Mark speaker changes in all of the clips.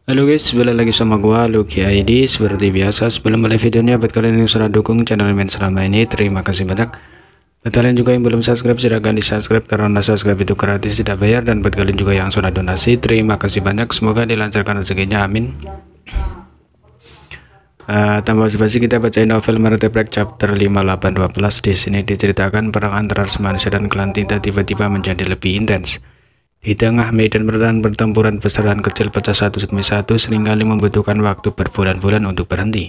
Speaker 1: Halo guys, balik lagi sama gua Lucky ID. Seperti biasa, sebelum mulai videonya buat kalian yang sudah dukung channel main selama ini, terima kasih banyak. Buat kalian juga yang belum subscribe, silahkan di subscribe karena subscribe itu gratis, tidak bayar. Dan buat kalian juga yang sudah donasi, terima kasih banyak. Semoga dilancarkan rezekinya, amin. Tanpa basa-basi kita bacain novel Merteplek chapter 5812. Di sini diceritakan perang antara manusia dan klan tinta tiba-tiba menjadi lebih intens. Di tengah medan pertempuran besar dan kecil pecah satu demi satu, seringkali membutuhkan waktu berbulan-bulan untuk berhenti.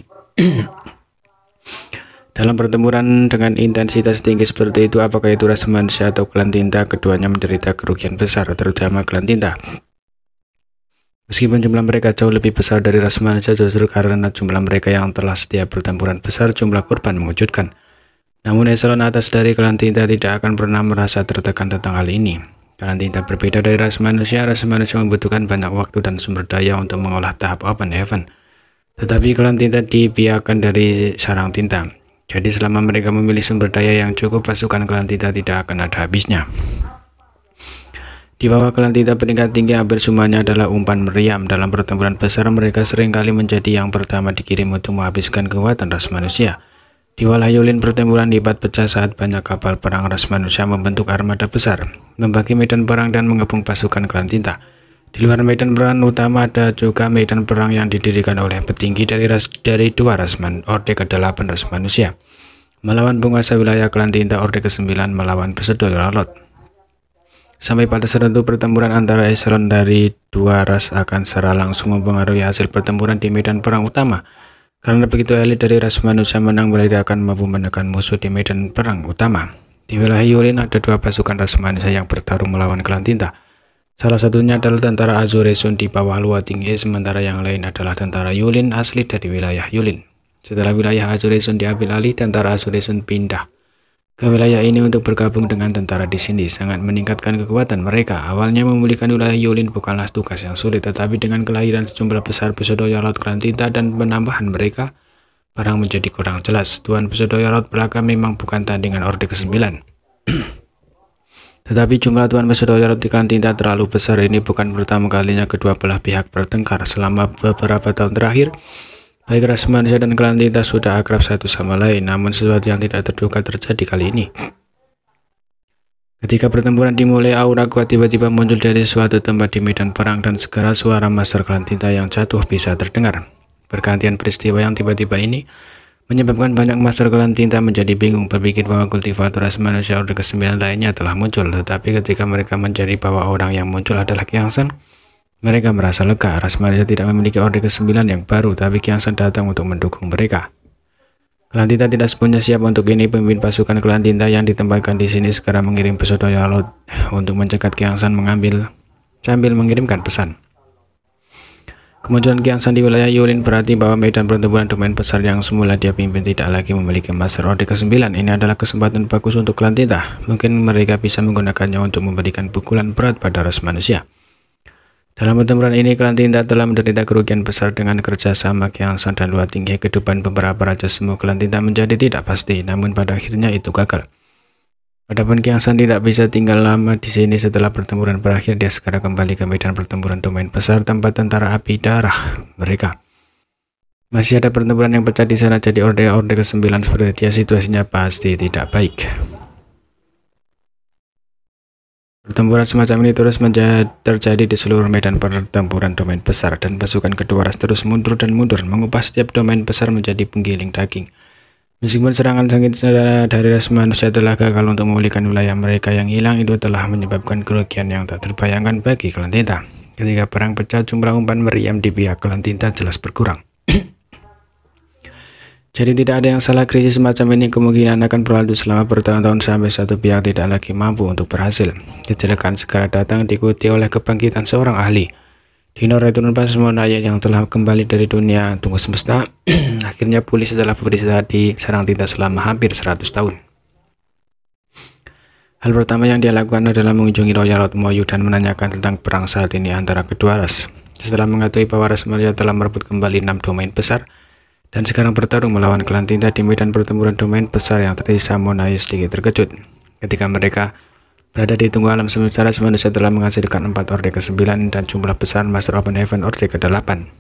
Speaker 1: Dalam pertempuran dengan intensitas tinggi seperti itu, apakah itu ras manusia atau klan tinta, keduanya menderita kerugian besar, terutama klan tinta. Meskipun jumlah mereka jauh lebih besar dari ras manusia, justru karena jumlah mereka yang telah setiap pertempuran besar, jumlah korban mengejutkan. Namun eselon atas dari klan tinta tidak akan pernah merasa tertekan tentang hal ini. Klan tinta berbeda dari ras manusia membutuhkan banyak waktu dan sumber daya untuk mengolah tahap open heaven. Tetapi klan tinta dibiarkan dari sarang tinta. Jadi selama mereka memilih sumber daya yang cukup, pasukan klan tinta tidak akan ada habisnya. Di bawah klan tinta peringkat tinggi hampir semuanya adalah umpan meriam. Dalam pertempuran besar, mereka seringkali menjadi yang pertama dikirim untuk menghabiskan kekuatan ras manusia. Di Walayulin, pertempuran hebat pecah saat banyak kapal perang ras manusia membentuk armada besar, membagi medan perang dan mengepung pasukan klan tinta. Di luar medan perang utama ada juga medan perang yang didirikan oleh petinggi dari dua ras Orde ke-8 ras manusia, melawan penguasa wilayah klan tinta Orde ke-9 melawan Pesedoi Larlot. Sampai pada tertentu, pertempuran antara eselon dari dua ras akan secara langsung mempengaruhi hasil pertempuran di medan perang utama. Karena begitu elit dari ras manusia menang, mereka akan mampu menekan musuh di medan perang utama. Di wilayah Yulin ada dua pasukan ras manusia yang bertarung melawan klan tinta. Salah satunya adalah tentara Azuresun di bawah Lua Tinggi, sementara yang lain adalah tentara Yulin asli dari wilayah Yulin. Setelah wilayah Azuresun diambil alih, tentara Azuresun pindah ke wilayah ini untuk bergabung dengan tentara di sini, sangat meningkatkan kekuatan mereka. Awalnya memulihkan wilayah Yulin bukanlah tugas yang sulit, tetapi dengan kelahiran sejumlah besar Pesedoi Larlot klan tinta dan penambahan mereka, perang menjadi kurang jelas. Tuan Pesedoi Larlot belaka memang bukan tandingan Orde ke-9. Tetapi jumlah Tuan Pesedoi Larlot di klan tinta terlalu besar. Ini bukan pertama kalinya kedua belah pihak bertengkar. Selama beberapa tahun terakhir, baik ras manusia dan klan tinta sudah akrab satu sama lain, namun sesuatu yang tidak terduga terjadi kali ini. Ketika pertempuran dimulai, aura kuat tiba-tiba muncul dari suatu tempat di medan perang dan segera suara master klan tinta yang jatuh bisa terdengar. Pergantian peristiwa yang tiba-tiba ini menyebabkan banyak master klan tinta menjadi bingung, berpikir bahwa kultivator ras manusia Orde ke-9 lainnya telah muncul. Tetapi ketika mereka mencari bahwa orang yang muncul adalah Kiang San, mereka merasa lega. Ras manusia tidak memiliki Orde ke-9 yang baru, tapi Kiang San datang untuk mendukung mereka. Klan tinta tidak sepenuhnya siap untuk ini. Pemimpin pasukan klan tinta yang ditempatkan di sini segera mengirim Pesedoi Larlot untuk mencegat Kiang San sambil mengirimkan pesan. Kemunculan Kiang San di wilayah Yulin berarti bahwa medan pertempuran domain besar yang semula dia pimpin tidak lagi memiliki master Orde ke-9. Ini adalah kesempatan bagus untuk klan tinta. Mungkin mereka bisa menggunakannya untuk memberikan pukulan berat pada ras manusia. Dalam pertempuran ini, klan tinta telah menderita kerugian besar dengan kerjasama Kiang San dan Lua Tinggi. Kehidupan beberapa raja semu klan tinta menjadi tidak pasti, namun pada akhirnya itu gagal. Adapun Kiang San tidak bisa tinggal lama di sini. Setelah pertempuran berakhir, dia segera kembali ke medan pertempuran domain besar tempat tentara api darah mereka. Masih ada pertempuran yang pecah di sana, jadi Orde ke-9 seperti dia, situasinya pasti tidak baik. Pertempuran semacam ini terus terjadi di seluruh medan pertempuran domain besar, dan pasukan kedua ras terus mundur dan mundur, mengupas setiap domain besar menjadi penggiling daging. Meskipun serangan sengit dari ras manusia telah gagal untuk memulihkan wilayah mereka yang hilang, itu telah menyebabkan kerugian yang tak terbayangkan bagi klan tinta. Ketika perang pecah, jumlah umpan meriam di pihak klan tinta jelas berkurang. Jadi tidak ada yang salah, krisis semacam ini kemungkinan akan berlalu selama bertahun-tahun sampai satu pihak tidak lagi mampu untuk berhasil. Kecelakaan segera datang diikuti oleh kebangkitan seorang ahli. Dino Return Pasmonaya yang telah kembali dari dunia tunggu semesta akhirnya pulih setelah beristirahat di sarang tinta selama hampir 100 tahun. Hal pertama yang dia lakukan adalah mengunjungi Royal Lord Moyu dan menanyakan tentang perang saat ini antara kedua ras. Setelah mengetahui bahwa ras Malaysia telah merebut kembali 6 domain besar dan sekarang bertarung melawan klan tinta di medan pertempuran domain besar yang tersisa, Monai sedikit terkejut. Ketika mereka Berada di tunggu alam semesta, ras manusia telah menghasilkan 4 orde ke-9 dan jumlah besar Master Open Heaven orde ke-8.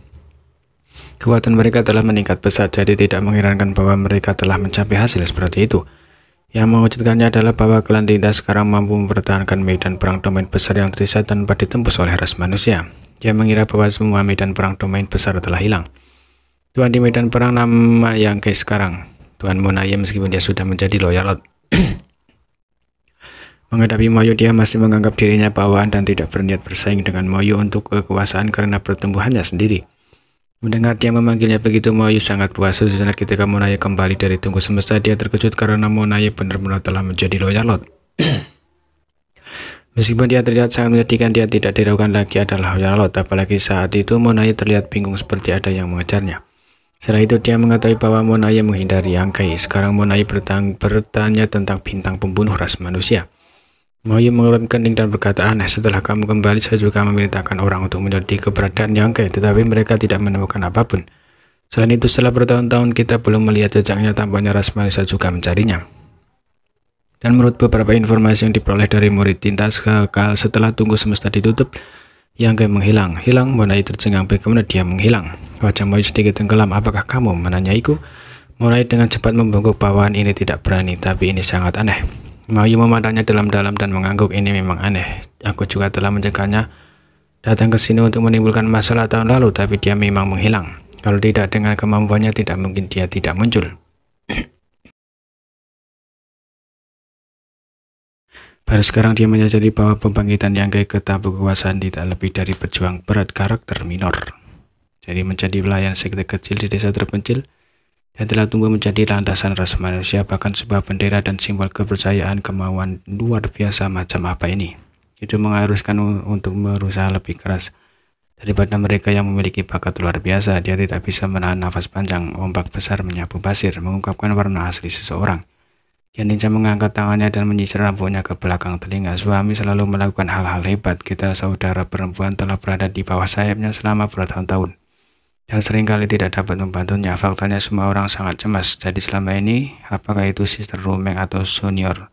Speaker 1: Kekuatan mereka telah meningkat pesat, jadi tidak mengherankan bahwa mereka telah mencapai hasil seperti itu. Yang mewujudkannya adalah bahwa klan Tinta sekarang mampu mempertahankan medan perang domain besar yang tersisa tanpa ditembus oleh ras manusia. Dia mengira bahwa semua medan perang domain besar telah hilang. Tuan di medan perang nama Yangkei sekarang, Tuan Monaye, meskipun dia sudah menjadi Loyalot. Menghadapi Moyo, dia masih menganggap dirinya bawaan dan tidak berniat bersaing dengan Moyo untuk kekuasaan karena pertumbuhannya sendiri. Mendengar dia memanggilnya begitu, Moyo sangat puas. Sejenak ketika Monaye kembali dari tunggu semesta, dia terkejut karena Monaye benar-benar telah menjadi Loyalot. Meskipun dia terlihat sangat menyedihkan, dia tidak diragukan lagi adalah Loyalot. Apalagi saat itu Monaye terlihat bingung seperti ada yang mengejarnya. Setelah itu dia mengetahui bahwa Monaye menghindari Yangkei. Sekarang Monaye bertanya tentang bintang pembunuh ras manusia. Moyo mengelus kening dan berkata, aneh, setelah kamu kembali saya juga memerintahkan orang untuk menyelidiki keberadaan Yangkei, tetapi mereka tidak menemukan apapun. Selain itu, setelah bertahun-tahun kita belum melihat jejaknya, tampaknya ras manusia juga mencarinya. Dan menurut beberapa informasi yang diperoleh dari murid Tinta, setelah tunggu semesta ditutup, Yangkei menghilang. Monaye tercengang, bagaimana dia menghilang? Wajah Moyo sedikit tenggelam. Apakah kamu menanyaiku? Monaye dengan cepat membungkuk, bawaan ini tidak berani, tapi ini sangat aneh. Moyo memandangnya dalam-dalam dan mengangguk, ini memang aneh. Aku juga telah mencegahnya datang ke sini untuk menimbulkan masalah tahun lalu, tapi dia memang menghilang. Kalau tidak dengan kemampuannya, tidak mungkin dia tidak muncul. Baru sekarang dia menyadari bahwa pembangkitan Yangkei ke tampuk kekuasaan tidak lebih dari pejuang berat karakter minor. Jadi menjadi pelayan sekte kecil di desa terpencil, dia telah tumbuh menjadi landasan ras manusia, bahkan sebuah bendera dan simbol kepercayaan. Kemauan luar biasa macam apa ini? Itu mengharuskan untuk berusaha lebih keras daripada mereka yang memiliki bakat luar biasa. Dia tidak bisa menahan nafas panjang. Ombak besar menyapu pasir, mengungkapkan warna asli seseorang. Ninja mengangkat tangannya dan menyisir rambutnya ke belakang telinga. Suami selalu melakukan hal-hal hebat. Kita saudara perempuan telah berada di bawah sayapnya selama bertahun-tahun dan seringkali tidak dapat membantunya. Faktanya semua orang sangat cemas. Jadi selama ini, apakah itu Sister Rumeng atau Senior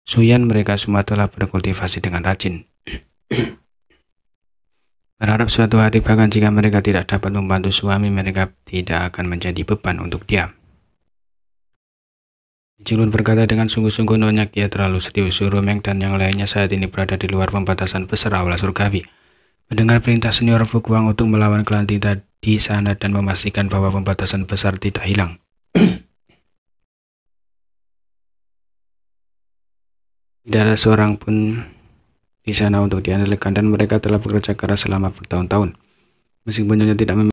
Speaker 1: Suyan, mereka semua telah berkultivasi dengan rajin. Berharap suatu hari bahkan jika mereka tidak dapat membantu suami, mereka tidak akan menjadi beban untuk dia. Julun berkata dengan sungguh-sungguh, Nyonya, ia terlalu serius. Rumeng dan yang lainnya saat ini berada di luar pembatasan besar aula surgawi. Mendengar perintah Senior Fuguang untuk melawan klan Tinta di sana dan memastikan bahwa pembatasan besar tidak hilang. Tidak ada seorang pun di sana untuk diandalkan dan mereka telah bekerja keras selama bertahun-tahun. Meskipun Nyonya tidak